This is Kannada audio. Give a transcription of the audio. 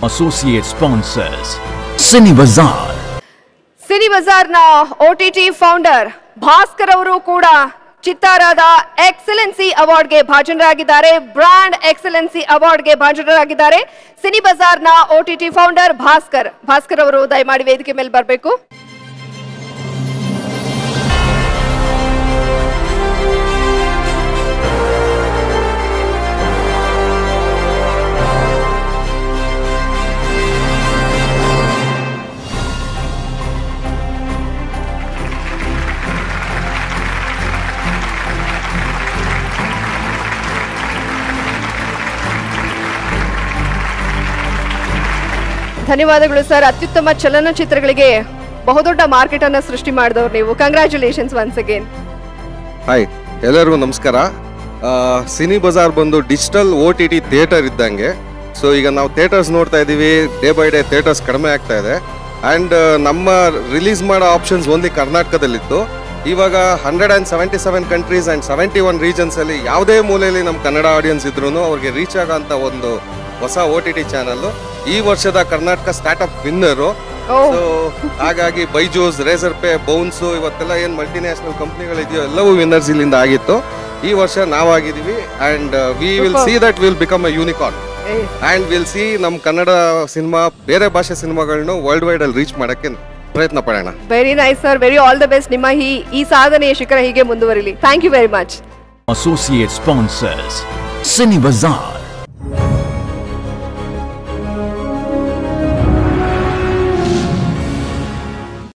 Associate sponsors Cine Bazaar. Cine ಬಜಾರ್ನ OTT ಫೌಂಡರ್ ಭಾಸ್ಕರ್ ಅವರು ಕೂಡ ಚಿತ್ತಾರದ ಎಕ್ಸಲೆನ್ಸಿ ಅವಾರ್ಡ್ಗೆ ಭಾಜನರಾಗಿದ್ದಾರೆ. ಬ್ರಾಂಡ್ ಎಕ್ಸಲೆನ್ಸಿ ಅವಾರ್ಡ್ಗೆ ಭಾಜನರಾಗಿದ್ದಾರೆ. ಸಿನಿ ಬಜಾರ್ನ OTT ಫೌಂಡರ್ ಭಾಸ್ಕರ್ ಅವರು ದಯಮಾಡಿ ವೇದಿಕೆ ಮೇಲೆ ಬರಬೇಕು. ಧನ್ಯವಾದಗಳು ಸರ್. ಅತ್ಯುತ್ತಮ ಚಲನಚಿತ್ರಗಳಿಗೆ ಬಹುದೊಡ್ಡ ಮಾರ್ಕೆಟ್ ಅನ್ನ ಸೃಷ್ಟಿ ಮಾಡಿದವರು ನೀವು. Congratulations once again. ಹಾಯ್, ಎಲ್ಲರಿಗೂ ನಮಸ್ಕಾರ. ಸಿನಿ ಬಜಾರ್ ಬಂದು ಡಿಜಿಟಲ್ OTT ಥಿಯೇಟರ್ ಇದ್ದಂಗೆ. ಸೊ ಈಗ ನಾವು ಥಿಯೇಟರ್ಸ್ ನೋಡ್ತಾ ಇದ್ದೀವಿ, ಡೇ ಬೈ ಡೇ ಥಿಯೇಟರ್ಸ್ ಕಡಿಮೆ ಆಗ್ತಾ ಇದೆ. ಆ್ಯಂಡ್ ನಮ್ಮ ರಿಲೀಸ್ ಮಾಡೋ ಆಪ್ಷನ್ಸ್ ಓನ್ಲಿ ಕರ್ನಾಟಕದಲ್ಲಿತ್ತು. ಇವಾಗ 177 ಕಂಟ್ರೀಸ್ ಆ್ಯಂಡ್ 71 ರೀಜನ್ಸಲ್ಲಿ ಯಾವುದೇ ಮೂಲೆಯಲ್ಲಿ ನಮ್ಮ ಕನ್ನಡ ಆಡಿಯನ್ಸ್ ಇದ್ರೂ ಅವ್ರಿಗೆ ರೀಚ್ ಆಗೋಂಥ ಒಂದು ಹೊಸ OTT ಚಾನಲ್ಲು ಈ ವರ್ಷದ ಕರ್ನಾಟಕ ಸ್ಟಾರ್ಟ್ಅಪ್ ವಿನ್ನರು. ಸೊ ಹಾಗಾಗಿ ಬೈಜೂಸ್, ರೇಸರ್ ಪೇ, ಬೌನ್ಸು, ಇವತ್ತೆಲ್ಲ ಏನು ಮಲ್ಟಿನ್ಯಾಷನಲ್ ಕಂಪ್ನಿಗಳಿದೆಯೋ ಎಲ್ಲವೂ ವಿನ್ನರ್ಸ್ ಇಲ್ಲಿಂದ ಆಗಿತ್ತು. ಈ ವರ್ಷ ನಾವಾಗಿದ್ದೀವಿ. And we will see that will become a unicorn. And will see ನಮ್ಮ ಕನ್ನಡ ಸಿನಿಮಾ ಬೇರೆ ಭಾಷೆ ಸಿನಿಮಾಗಳನ್ನ ವರ್ಲ್ಡ್ ವೈಡ್ ಅಲ್ಲಿ ರೀಚ್ ಮಾಡೋಕ್ಕೆ ಪ್ರಯತ್ನ ಪಡೋಣ. Very nice sir, very all the best. ನಿಮ್ಮ ಈ ಸಾಧನೆಯ ಶಿಖರ ಹೀಗೆ ಮುಂದುವರಿಲಿ. Thank you very much. Associate sponsors Cine Bazaar.